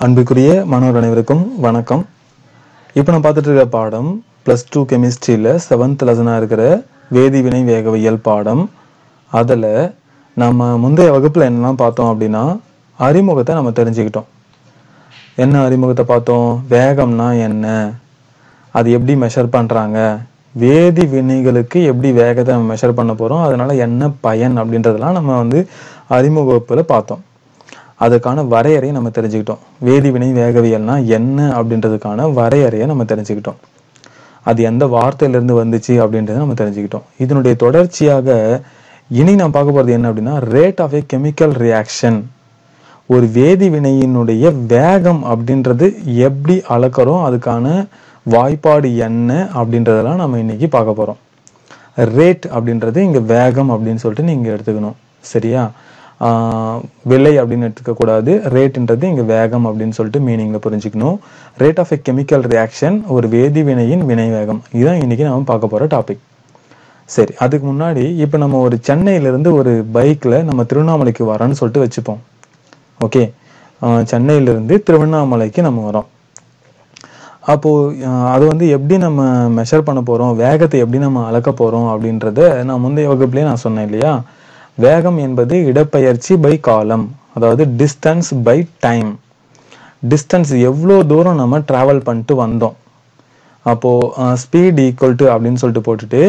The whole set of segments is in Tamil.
அன்புக்குரிய மாணவர் அனைவருக்கும் வணக்கம். இப்போ நான் பார்த்துட்டு இருக்க பாடம் +2 கெமிஸ்ட்ரியில் 7th லெசனாக இருக்கிற வேதிவினை வேகவியல் பாடம். அதில் நம்ம முந்தைய வகுப்பில் என்னெல்லாம் பார்த்தோம் அப்படின்னா அறிமுகத்தை நம்ம தெரிஞ்சுக்கிட்டோம். என்ன அறிமுகத்தை பார்த்தோம்? வேகம்னா என்ன, அது எப்படி மெஷர் பண்ணுறாங்க, வேதி வினைகளுக்கு எப்படி வேகத்தை நம்ம மெஷர் பண்ண போகிறோம், அதனால என்ன பயன் அப்படின்றதெல்லாம் நம்ம அறிமுக வகுப்பில் பார்த்தோம். அதுக்கான வரையறையை நம்ம தெரிஞ்சுக்கிட்டோம். வேதிவினை வேகவியல்னா என்ன அப்படின்றதுக்கான வரையறையை நம்ம தெரிஞ்சுக்கிட்டோம். அது எந்த வார்த்தையிலிருந்து வந்துச்சு அப்படின்றத நம்ம தெரிஞ்சுக்கிட்டோம். இதனுடைய தொடர்ச்சியாக இனி நான் பார்க்க போகிறது என்ன அப்படின்னா rate of a chemical reaction. ஒரு வேதி வினையினுடைய வேகம் அப்படின்றது எப்படி அளக்கிறோம், அதுக்கான வாய்ப்பாடு என்ன அப்படின்றதெல்லாம் நம்ம இன்னைக்கு பார்க்க போகிறோம். ரேட் அப்படின்றது இங்கே வேகம் அப்படின்னு சொல்லிட்டு நீங்கள் எடுத்துக்கணும், சரியா? விலை அப்படின்னு எடுத்துக்கக்கூடாது. ரேட்ன்றது இங்கே வேகம் அப்படின்னு சொல்லிட்டு மீனிங்கில் புரிஞ்சுக்கணும். Rate of a chemical reaction, ஒரு வேதி வினையின் வினை வேகம், இதுதான் இன்னைக்கு நம்ம பார்க்க போகிற டாபிக். சரி, அதுக்கு முன்னாடி இப்போ நம்ம ஒரு சென்னையிலேருந்து ஒரு பைக்கில் நம்ம திருவண்ணாமலைக்கு வரோன்னு சொல்லிட்டு வச்சுப்போம். ஓகே, சென்னையிலேருந்து திருவண்ணாமலைக்கு நம்ம வரோம். அப்போது அது எப்படி நம்ம மெஷர் பண்ண போகிறோம், வேகத்தை எப்படி நம்ம அளக்க போகிறோம் அப்படின்றத நான் முந்தைய வகுப்புலேயே நான் சொன்னேன் இல்லையா? வேகம் என்பது இடப்பெயர்ச்சி பை காலம், அதாவது டிஸ்டன்ஸ் பை டைம். டிஸ்டன்ஸ் எவ்வளோ தூரம் நம்ம டிராவல் பண்ணிட்டு வந்தோம். அப்போது ஸ்பீட் ஈக்குவல் டு அப்படின்னு சொல்லிட்டு போட்டுட்டு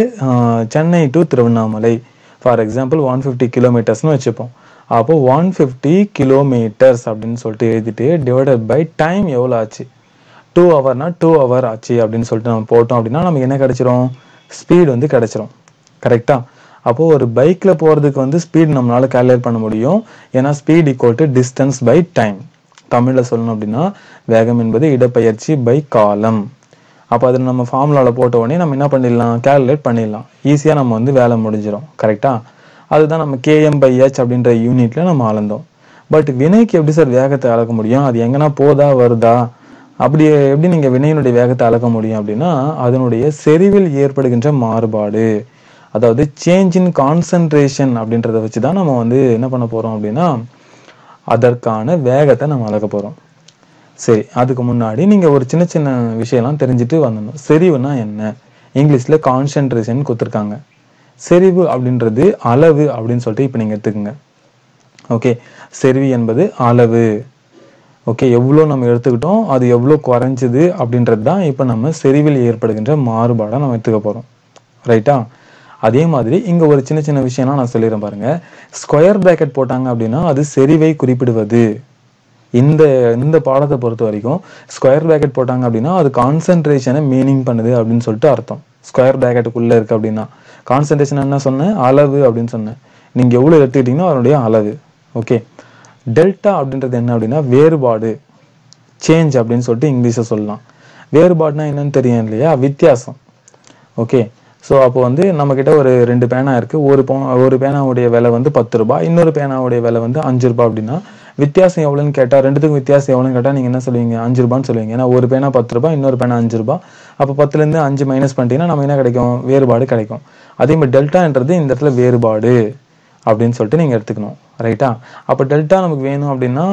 Chennai to Tiruvannamalai for example 150 கிலோமீட்டர்ஸ்னு வச்சுப்போம். அப்போது 150 கிலோமீட்டர்ஸ் அப்படின்னு சொல்லிட்டு எழுதிட்டு டிவைடட் பை டைம் எவ்வளோ ஆச்சு, 2 ஹவர்னா 2 ஹவர் ஆச்சு அப்படின்னு சொல்லிட்டு நம்ம போட்டோம் அப்படின்னா நமக்கு என்ன கிடைச்சிரும்? ஸ்பீடு கிடைச்சிரும். கரெக்டா? அப்போது ஒரு பைக்கில் போகிறதுக்கு ஸ்பீட் நம்மளால் கேல்குலேட் பண்ண முடியும். ஏன்னா speed equal to distance by time. தமிழில் சொல்லணும் அப்படின்னா வேகம் என்பது இடப்பெயர்ச்சி பை காலம். அப்போ அதில் நம்ம ஃபார்முலாவில் போட்ட உடனே நம்ம என்ன பண்ணிடலாம்? கேல்குலேட் பண்ணிடலாம். ஈஸியாக நம்ம வேலை முடிஞ்சிடும். கரெக்டாக? அதுதான் நம்ம km/h அப்படின்ற யூனிட்டில் நம்ம அளந்தோம். பட் வினைக்கு எப்படி சார் வேகத்தை அளக்க முடியும்? அது எங்கன்னா போதா வருதா, அப்படி எப்படி நீங்கள் வினையினுடைய வேகத்தை அளக்க முடியும் அப்படின்னா அதனுடைய செறிவில் ஏற்படுகின்ற மாறுபாடு, அதாவது சேஞ்ச் இன் கான்சன்ட்ரேஷன் அப்படின்றத வச்சு தான் நம்ம என்ன பண்ண போகிறோம் அப்படின்னா அதற்கான வேகத்தை நம்ம அளக்க போகிறோம். சரி, அதுக்கு முன்னாடி நீங்கள் ஒரு சின்ன சின்ன விஷயம்லாம் தெரிஞ்சுட்டு வந்துடணும். செறிவுனா என்ன? இங்கிலீஷில் கான்சன்ட்ரேஷன் கொடுத்துருக்காங்க. செறிவு அப்படின்றது அளவு அப்படின்னு சொல்லிட்டு இப்போ நீங்கள் எடுத்துக்கோங்க. ஓகே, செறிவு என்பது அளவு. ஓகே, எவ்வளோ நம்ம எடுத்துக்கிட்டோம், அது எவ்வளோ குறைஞ்சிது அப்படின்றது தான் இப்போ நம்ம செறிவில் ஏற்படுகின்ற மாறுபாடாக நம்ம எடுத்துக்க போகிறோம். ரைட்டா? அதே மாதிரி இங்கே ஒரு சின்ன சின்ன விஷயம்லாம் நான் சொல்லிடுறேன் பாருங்க. ஸ்கொயர் பிராக்கெட் போட்டாங்க அப்படின்னா அது செறிவை குறிப்பிடுவது. இந்த பாடத்தை பொறுத்த வரைக்கும் ஸ்கொயர் பிராக்கெட் போட்டாங்க அப்படின்னா அது கான்சன்ட்ரேஷனை மீனிங் பண்ணுது அப்படின்னு சொல்லிட்டு அர்த்தம். ஸ்கொயர் பிராக்கெட்டுக்குள்ளே இருக்குது அப்படின்னா கான்சன்ட்ரேஷன் என்ன சொன்னேன்? அளவு அப்படின்னு சொன்னேன். நீங்கள் எவ்வளோ எடுத்துக்கிட்டீங்கன்னா அதனுடைய அளவு. ஓகே, டெல்டா அப்படின்றது என்ன அப்படின்னா வேறுபாடு, சேஞ்ச் அப்படின்னு சொல்லிட்டு இங்கிலீஷில் சொல்லலாம். வேறுபாடுனா என்னன்னு தெரியும் இல்லையா? வித்தியாசம். ஓகே, ஸோ அப்போ நம்மக்கிட்ட ஒரு 2 பேனா இருக்குது. ஒரு பேனாவுடைய விலை 10 ரூபாய், இன்னொரு பேனாவுடைய விலை 5 ரூபாய் அப்படின்னா வித்தியாசம் எவ்வளோன்னு கேட்டால், ரெண்டுத்துக்கும் வித்தியாசம் எவ்வளோன்னு கேட்டால் நீங்கள் என்ன சொல்லுவீங்க? 5 ரூபான்னு சொல்லுவீங்க. ஏன்னா ஒரு பேனா 10 ரூபாய், இன்னொரு பேனா 5 ரூபாய். அப்போ 10லேருந்து 5 மைனஸ் பண்ணிட்டீங்கன்னா நமக்கு என்ன கிடைக்கும்? வேறுபாடு கிடைக்கும். அதே மாதிரி டெல்டான்றது இந்த இடத்துல வேறுபாடு அப்படின்னு சொல்லிட்டு நீங்கள் எடுத்துக்கணும். ரைட்டா? அப்போ டெல்டா நமக்கு வேணும் அப்படின்னா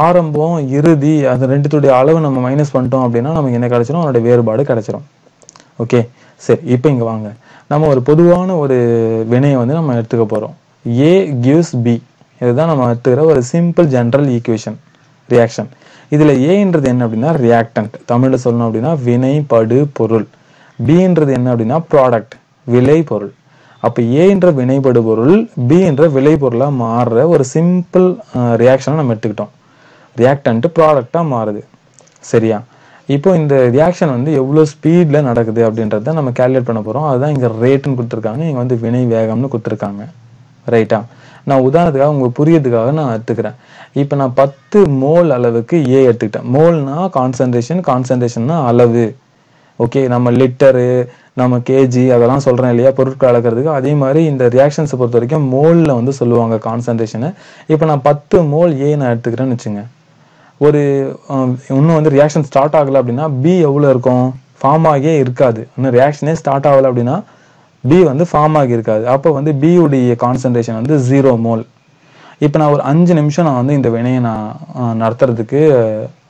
ஆரம்பம் இறுதி அது ரெண்டுத்துடைய அளவு நம்ம மைனஸ் பண்ணிட்டோம் அப்படின்னா நமக்கு என்ன கிடைச்சிரும்? அதோட வேறுபாடு கிடைச்சிரும். ஓகே, சரி, இப்போ இங்கே வாங்க. நம்ம ஒரு பொதுவான ஒரு வினையை நம்ம எடுத்துக்க போகிறோம். A gives B, இதுதான் நம்ம எடுத்துக்கிற ஒரு சிம்பிள் ஜென்ரல் ஈக்குவேஷன் ரியாக்ஷன். இதில் ஏன்றது என்ன அப்படின்னா ரியாக்டன்ட், தமிழில் சொல்லணும் அப்படின்னா வினைபடு பொருள். பின்றது என்ன அப்படின்னா ப்ராடக்ட், விளை பொருள். அப்போ ஏன்ற வினைபடு பொருள் பின்ற விளை பொருளாக மாறுற ஒரு சிம்பிள் ரியாக்ஷனை நம்ம எடுத்துக்கிட்டோம். ரியாக்டன்ட் ப்ராடக்டாக மாறுது. சரியா? இப்போ இந்த ரியாக்ஷன் எவ்வளோ ஸ்பீடில் நடக்குது அப்படின்றத நம்ம கேல்குலேட் பண்ண போகிறோம். அதுதான் இங்கே ரேட்டுன்னு கொடுத்துருக்காங்க, இங்கே வினை வேகம்னு கொடுத்துருக்காங்க. ரைட்டா? நான் உதாரணத்துக்காக உங்களுக்கு புரியறதுக்காக நான் எடுத்துக்கிறேன். இப்போ நான் 10 மோல் அளவுக்கு ஏ எடுத்துக்கிட்டேன். மோல்னா கான்சன்ட்ரேஷன், கான்சன்ட்ரேஷன்னா அளவு. ஓகே, நம்ம லிட்டரு, நம்ம கேஜி அதெல்லாம் சொல்கிறேன் இல்லையா பொருட்கள் அளக்கிறதுக்கு. அதே மாதிரி இந்த ரியாக்ஷன்ஸை பொறுத்த வரைக்கும் மோலில் சொல்லுவாங்க கான்சன்ட்ரேஷனை. இப்போ நான் 10 மோல் ஏ நான் எடுத்துக்கிறேன்னு வச்சுங்க. ஒரு இன்னும் ரியாக்ஷன் ஸ்டார்ட் ஆகலை அப்படின்னா பி எவ்வளோ இருக்கும்? ஃபார்ம் ஆகியே இருக்காது. இன்னும் ரியாக்ஷனே ஸ்டார்ட் ஆகலை அப்படின்னா பி ஃபார்ம் ஆகி இருக்காது. அப்போ பி உடைய கான்சன்ட்ரேஷன் 0 மோல். இப்போ நான் ஒரு 5 நிமிஷம் நான் வந்து இந்த வினையை நான் நடத்துறதுக்கு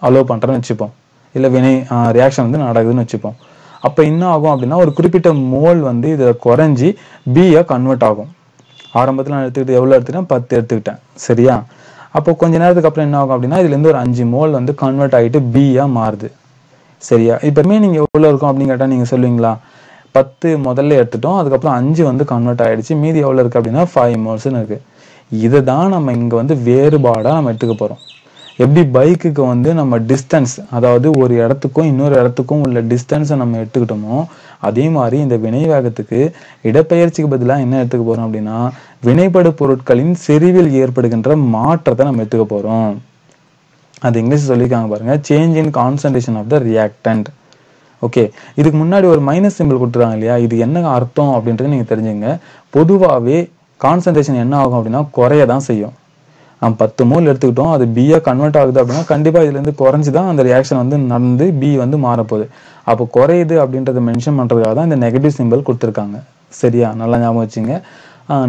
அலோவ் பண்ணுறேன்னு வச்சுப்போம். இல்லை வினை ரியாக்ஷன் வந்து நடக்குதுன்னு வச்சுப்போம். அப்போ என்ன ஆகும் அப்படின்னா ஒரு குறிப்பிட்ட மோல் வந்து இதை குறைஞ்சி பியை கன்வெர்ட் ஆகும். ஆரம்பத்தில் நான் எடுத்துக்கிட்டு எவ்வளோ எடுத்துக்கிட்டேன், 10 எடுத்துக்கிட்டேன், சரியா? அப்போ கொஞ்ச நேரத்துக்கு அப்புறம் என்ன ஆகும் அப்படின்னா இதுலேருந்து ஒரு 5 மோல் வந்து கன்வெர்ட் ஆகிட்டு பியாக மாறுது, சரியா? இப்போமே நீங்கள் எவ்வளோ இருக்கும் அப்படின்னு கேட்டால் நீங்கள் சொல்லுவீங்களா? 10 முதல்ல எடுத்துட்டோம், அதுக்கப்புறம் 5 வந்து கன்வெர்ட் ஆகிடுச்சு, மீதி எவ்வளோ இருக்குது அப்படின்னா 5 மோல்ஸ்ன்னு இருக்குது. இதை தான் நம்ம இங்கே வந்து வேறுபாடாக நம்ம எடுத்துக்க போகிறோம். எப்படி பைக்குக்கு வந்து நம்ம டிஸ்டன்ஸ், அதாவது ஒரு இடத்துக்கும் இன்னொரு இடத்துக்கும் உள்ள டிஸ்டன்ஸை நம்ம எடுத்துக்கிட்டோமோ அதே மாதிரி இந்த வினை வேகத்துக்கு இடப்பெயர்ச்சிக்கு பதிலாக என்ன எடுத்துக்க போகிறோம் அப்படின்னா வினைப்படு பொருட்களின் செறிவில் ஏற்படுகின்ற மாற்றத்தை நம்ம எடுத்துக்க போகிறோம். அது இங்கிலீஷ் சொல்லியிருக்காங்க பாருங்க, change in concentration of the reactant. Okay, இதுக்கு முன்னாடி ஒரு மைனஸ் சிம்பிள் கொடுத்துருக்காங்க இல்லையா, இது என்ன அர்த்தம் அப்படின்றது நீங்கள் தெரிஞ்சுங்க. பொதுவாகவே கான்சன்ட்ரேஷன் என்ன ஆகும் அப்படின்னா குறைய தான் செய்யும். நம்ம 10 மோல் எடுத்துக்கிட்டோம், அது பியா கன்வெர்ட் ஆகுது அப்படின்னா கண்டிப்பாக இதுலேருந்து குறைஞ்சி தான் அந்த ரியாக்ஷன் வந்து நடந்து பி வந்து மாறப்போகுது. அப்போ குறையுது அப்படின்றத மென்ஷன் பண்ணுறதுக்காக தான் இந்த நெகட்டிவ் சிம்பிள் கொடுத்துருக்காங்க, சரியா? நல்லா ஞாபகம் வச்சுங்க,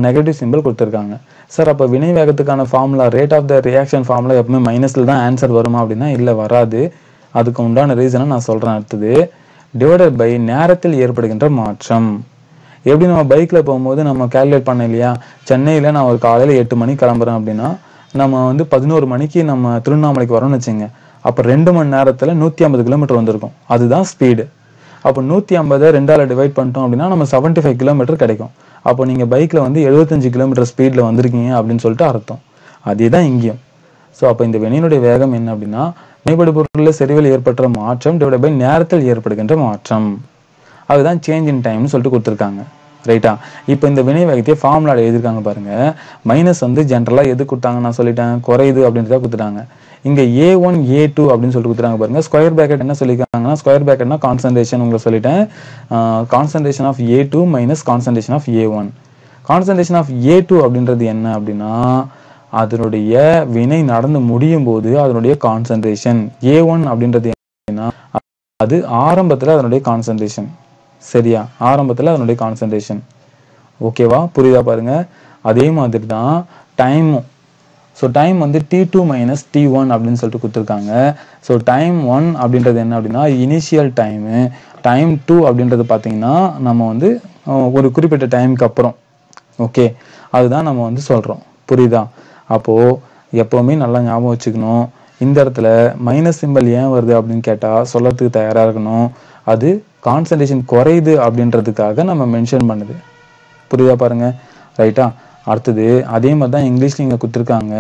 நெகட்டிவ் சிம்பிள் கொடுத்துருக்காங்க. சார் அப்போ வினை வேகத்துக்கான formula, rate of the reaction formula எப்பவுமே மைனஸில் தான் ஆன்சர் வருமா அப்படின்னா இல்லை, வராது. அதுக்கு உண்டான ரீசனை நான் சொல்கிறேன். அடுத்தது டிவைடட் பை நேரத்தில் ஏற்படுகின்ற மாற்றம். எப்படி நம்ம பைக்கில் போகும்போது நம்ம கேல்குலேட் பண்ண இல்லையா, சென்னையில் நான் ஒரு காலையில் 8 மணிக்கு கிளம்புறேன் அப்படின்னா நம்ம வந்து 11 மணிக்கு நம்ம திருவண்ணாமலைக்கு வரோம்னு வச்சுங்க. அப்போ 2 மணி நேரத்தில் 150 கிலோமீட்டர் வந்திருக்கும், அதுதான் ஸ்பீடு. அப்போ 150 2ஆல் டிவைட் பண்ணிட்டோம் அப்படின்னா நம்ம 75 கிலோமீட்டர் கிடைக்கும். அப்போ நீங்கள் பைக்கில் வந்து 75 கிலோமீட்டர் ஸ்பீடில் வந்திருக்கீங்க அப்படின்னு சொல்லிட்டு அர்த்தம். அதே தான் இங்கேயும். ஸோ அப்போ இந்த வினையினுடைய வேகம் என்ன அப்படின்னா வினைப்படு பொருட்களில் செறிவில் ஏற்பட்ட மாற்றம் டிவைட் பை நேரத்தில் ஏற்படுகின்ற மாற்றம், அதுதான் சேஞ்ச் இன் டைம்னு சொல்லிட்டு கொடுத்துருக்காங்க, ரைட்டா? இப்போ இந்த வினை வேகத்தையே ஃபார்முலாவில் எழுதியிருக்காங்க பாருங்க. மைனஸ் வந்து ஜென்ரலாக எது கொடுத்தாங்க நான் சொல்லிட்டேன், குறையுது அப்படின்றத கொடுத்துட்டாங்க. இங்கே A1 A2 அப்படின்னு சொல்லிட்டு கொடுத்துட்டாங்க பாருங்க. ஸ்கொயர் பேக்கெட் என்ன சொல்லியிருக்காங்கன்னா ஸ்கொயர் பேக்கெட்னா கான்சன்ட்ரேஷன், உங்களுக்கு சொல்லிட்டேன். Concentration of A2 minus concentration of A1. Concentration of A2 அப்படின்றது என்ன அப்படின்னா அதனுடைய வினை நடந்து முடியும் போது அதனுடைய கான்சன்ட்ரேஷன். A1 அப்படின்றது என்ன, அது ஆரம்பத்தில் அதனுடைய கான்சன்ட்ரேஷன், சரியா? ஆரம்பத்தில் அதனுடைய கான்சன்ட்ரேஷன், ஓகேவா? புரியுதா பாருங்க. அதே மாதிரி தான் டைமும். ஸோ டைம் வந்து T2 மைனஸ் T1 அப்படின்னு சொல்லிட்டு கொடுத்துருக்காங்க. ஸோ டைம் 1 அப்படின்றது என்ன அப்படின்னா இனிஷியல் டைமு. டைம் 2 அப்படின்றது பார்த்தீங்கன்னா நம்ம வந்து ஒரு குறிப்பிட்ட டைமுக்கு அப்புறம், ஓகே, அதுதான் நம்ம வந்து சொல்கிறோம், புரியுதா? அப்போது எப்போவுமே நல்லா ஞாபகம் வச்சுக்கணும், இந்த இடத்துல மைனஸ் சிம்பிள் ஏன் வருது அப்படின்னு கேட்டால் சொல்லறதுக்கு தயாராக இருக்கணும். அது கான்சன்ட்ரேஷன் குறையுது அப்படின்றதுக்காக நம்ம மென்ஷன் பண்ணுது, புரியுதா பாருங்க, ரைட்டா? அடுத்தது அதே மாதிரி தான் இங்கிலீஷ்ல இங்கே கொடுத்துருக்காங்க.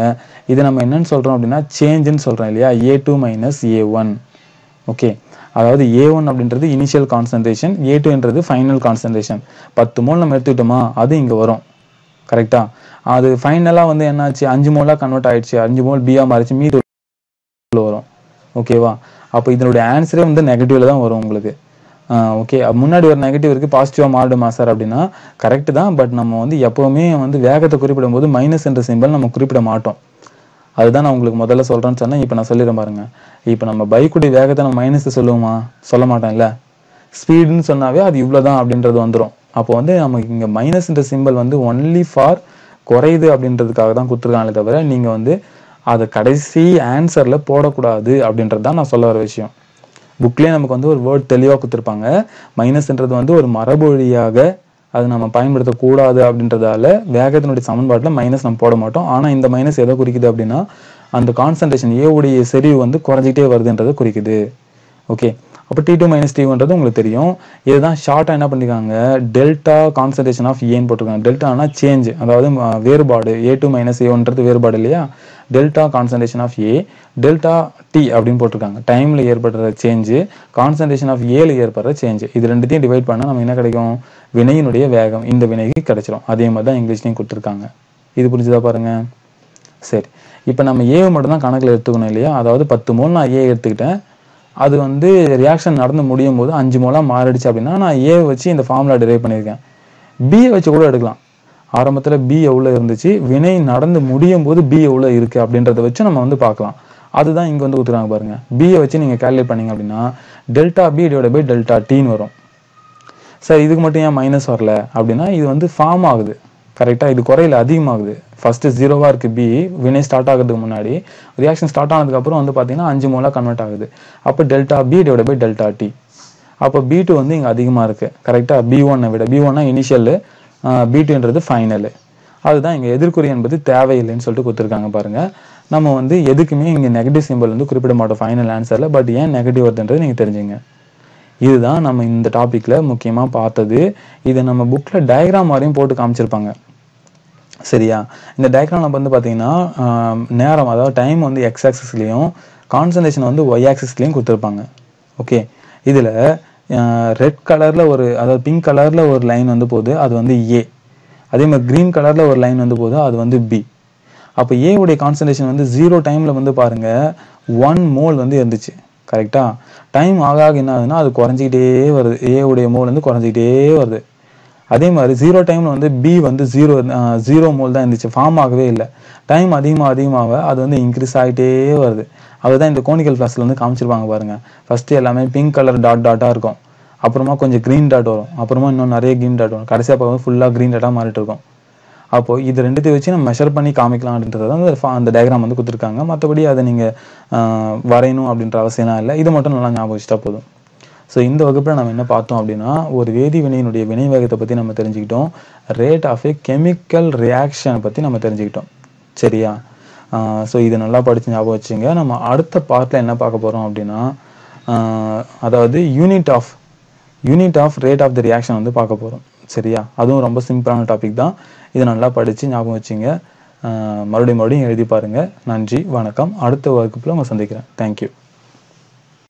இதை நம்ம என்னன்னு சொல்கிறோம் அப்படின்னா சேஞ்சுன்னு சொல்கிறோம் இல்லையா, A2 மைனஸ் A1. ஓகே, அதாவது A1 அப்படின்றது இனிஷியல் கான்சன்ட்ரேஷன், A2ன்றது ஃபைனல் கான்சன்ட்ரேஷன். 10 மோல் நம்ம எடுத்துக்கிட்டோமா அது இங்கே வரும், கரெக்டா? அது ஃபைனலாக வந்து என்னாச்சு 5 மோலாக கன்வெர்ட் ஆயிடுச்சு, 5 மோல் பியா மாறிச்சு, மீது வரும், ஓகேவா? அப்போ இதனுடைய ஆன்சரே வந்து நெகட்டிவ்ல தான் வரும் உங்களுக்கு. ஓகே, முன்னாடி ஒரு நெகட்டிவ் இருக்குது, பாசிட்டிவாக மாறுடுமா சார் அப்படின்னா கரெக்டு தான். பட் நம்ம வந்து எப்போவுமே வந்து வேகத்தை குறிப்பிடும் போது மைனஸ் என்ற சிம்பிள் நம்ம குறிப்பிட மாட்டோம். அதுதான் நான் உங்களுக்கு முதல்ல சொல்கிறேன்னு சொன்னேன். இப்போ நான் சொல்லிடுறேன் பாருங்க. இப்போ நம்ம பைக்குடைய வேகத்தை நம்ம மைனஸ் சொல்லுவோமா, சொல்ல மாட்டோம் இல்லை. ஸ்பீடுன்னு சொன்னாவே அது இவ்வளோ தான் அப்படின்றது வந்துடும். அப்போ வந்து நமக்கு இங்கே மைனஸ் என்ற சிம்பிள் வந்து ஒன்லி ஃபார் குறையுது அப்படின்றதுக்காக தான் கொடுத்துருக்காங்களே தவிர நீங்கள் வந்து அதை கடைசி ஆன்சரில் போடக்கூடாது அப்படின்றது தான் நான் சொல்ல வர விஷயம். புக்லேயே நமக்கு வந்து ஒரு வேர்ட் தெளிவாக கொடுத்துருப்பாங்க. மைனஸ்ன்றது வந்து ஒரு மரபு வழியாக அது நம்ம பயன்படுத்தக்கூடாது அப்படின்றதால வேகத்தினுடைய சமன்பாட்டில் மைனஸ் நம்ம போட மாட்டோம். ஆனால் இந்த மைனஸ் எதை குறிக்குது அப்படின்னா அந்த கான்சன்ட்ரேஷன் ஏவுடைய செறிவு வந்து குறைஞ்சிட்டே வருதுன்றதை குறிக்குது. ஓகே, அப்போ T2 மைனஸ் T1ன்றது உங்களுக்கு தெரியும். இதுதான் ஷார்ட்டாக என்ன பண்ணிருக்காங்க, டெல்டா கான்சன்ட்ரேஷன் ஆஃப் ஏன்னு போட்டிருக்காங்க. டெல்டானா சேஞ்ச், அதாவது வேறுபாடு. A2 மைனஸ் A1ன்றது வேறுபாடு இல்லையா, delta concentration of A delta T அப்படின்னு போட்டிருக்காங்க. டைமில் ஏற்படுற சேஞ்சு, கான்சன்ட்ரேஷன் ஆஃப் ஏல ஏற்படுற சேஞ்சு, இது ரெண்டுத்தையும் டிவைட் பண்ணால் நம்ம என்ன கிடைக்கும், வினையினுடைய வேகம் இந்த வினைக்கு கிடைச்சிடும். அதே மாதிரி தான் இங்கிலீஷ்லையும் கொடுத்துருக்காங்க. இது புரிஞ்சுதா பாருங்க. சரி, இப்போ நம்ம ஏவை மட்டும் தான் கணக்கில் எடுத்துக்கணும் இல்லையா. அதாவது 10 மோல் நான் ஏ எடுத்துக்கிட்டேன், அது வந்து ரியாக்ஷன் நடந்து முடியும் போது 5 மோலாக மாறிடுச்சு அப்படின்னா நான் ஏ வச்சு இந்த ஃபார்முலா டிரைவ் பண்ணியிருக்கேன். பியை வச்சு கூட எடுக்கலாம். ஆரம்பத்தில் பி எவ்வளோ இருந்துச்சு, வினை நடந்து முடியும் போது பி எவ்வளோ இருக்குது அப்படின்றத வச்சு நம்ம வந்து பார்க்கலாம். அதுதான் இங்கே வந்து கொடுத்துருக்காங்க பாருங்கள். பியை வச்சு நீங்கள் கேல்குலேட் பண்ணிங்க அப்படின்னா delta B divide by delta டின்னு வரும். சார் இதுக்கு மட்டும் ஏன் மைனஸ் வரல அப்படின்னா இது வந்து ஃபார்ம் ஆகுது, கரெக்டாக, இது குறையில அதிகமாகுது. ஃபர்ஸ்ட் 0வா இருக்கு பி, வினை ஸ்டார்ட் ஆகிறதுக்கு முன்னாடி. ரியாக்ஷன் ஸ்டார்ட் ஆனதுக்கப்புறம் வந்து பார்த்தீங்கன்னா 5 மோலாக கன்வெர்ட் ஆகுது. அப்போ delta B divide by delta T. அப்போ B2 வந்து இங்கே அதிகமாக இருக்குது கரெக்டாக, B1 விட. B1னா இனிஷியல், B2ன்றது ஃபைனல். அதுதான் இங்கே எதிர்குறி என்பது தேவையில்லைன்னு சொல்லிட்டு கொடுத்துருக்காங்க பாருங்க. நம்ம வந்து எதுக்குமே இங்கே நெகட்டிவ் சிம்பிள் வந்து குறிப்பிட மாட்டோம் ஃபைனல் ஆன்சரில். பட் ஏன் நெகட்டிவ் வருதுன்றது நீங்கள் தெரிஞ்சுங்க. இதுதான் நம்ம இந்த டாப்பிக்கில் முக்கியமாக பார்த்தது. இதை நம்ம புக்கில் டயக்ராம் மாதிரியும் போட்டு காமிச்சிருப்பாங்க சரியா. இந்த டயக்ராம் வந்து பார்த்தீங்கன்னா நேரம், அதாவது டைம் வந்து எக்ஸ் ஆக்சிஸ்லையும் கான்சன்ட்ரேஷன் வந்து ஒய் ஆக்சிஸ்லையும் கொடுத்துருப்பாங்க. ஓகே, இதில் ரெட் கலரில் அதாவது பிங்க் கலரில் ஒரு லைன் வந்து போகுது, அது வந்து ஏ. அதே மாதிரி க்ரீன் கலரில் ஒரு லைன் வந்து போகுது, அது வந்து பி. அப்போ ஏவுடைய கான்சன்ட்ரேஷன் வந்து 0 டைமில் வந்து பாருங்கள் 1 மோல் வந்து இருந்துச்சு கரெக்டாக. டைம் ஆக ஆக என்ன ஆகுதுன்னா அது குறைஞ்சிக்கிட்டே வருது, ஏவுடைய மோல் வந்து குறைஞ்சிக்கிட்டே வருது. அதே மாதிரி 0 டைமில் வந்து பி வந்து 0 மோல் தான் இருந்துச்சு, ஃபார்ம் ஆகவே இல்லை. டைம் அதிகமாக அது வந்து இன்க்ரீஸ் ஆகிட்டே வருது. அதுதான் இந்த கோனிக்கல் ஃப்ளாஸ்கில் வந்து காமிச்சிருப்பாங்க பாருங்கள். ஃபஸ்ட்டு எல்லாமே பிங்க் கலர் டாட்டாக இருக்கும், அப்புறமா கொஞ்சம் க்ரீன் டாட் வரும், அப்புறமா இன்னும் நிறைய க்ரீன் டாட் வரும், கடைசியாக பார்க்க ஃபுல்லாக க்ரீன் டாட்டாக மாறிட்டு இருக்கும். அப்போது இது ரெண்டுத்தையும் வச்சு நம்ம மெஷர் பண்ணி காமிக்கலாம் அப்படின்றது தான் அந்த டயக்ராம் வந்து கொடுத்துருக்காங்க. மற்றபடி அதை நீங்கள் வரையணும் அப்படின்ற அவசியம்லாம் இல்லை, இது மட்டும் நல்லா ஞாபகம் வச்சுட்டா போதும். ஸோ இந்த வகுப்பில் நம்ம என்ன பார்த்தோம் அப்படின்னா, ஒரு வேதி வினையினுடைய வினை வேகத்தை பற்றி நம்ம தெரிஞ்சுக்கிட்டோம், ரேட் ஆஃப் ஏ கெமிக்கல் ரியாக்ஷனை பற்றி நம்ம தெரிஞ்சுக்கிட்டோம் சரியா. ஸோ இதை நல்லா படித்து ஞாபகம் வச்சுங்க. நம்ம அடுத்த பார்ட்டில் என்ன பார்க்க போகிறோம் அப்படின்னா, அதாவது unit of rate of the reaction வந்து பார்க்க போகிறோம் சரியா. அதுவும் ரொம்ப சிம்பிளான டாபிக் தான், இதை நல்லா படித்து ஞாபகம் வச்சுங்க. மறுபடியும் எழுதி பாருங்கள். நன்றி, வணக்கம். அடுத்த வகுப்பில் உங்களை சந்திக்கிறேன். தேங்க்யூ.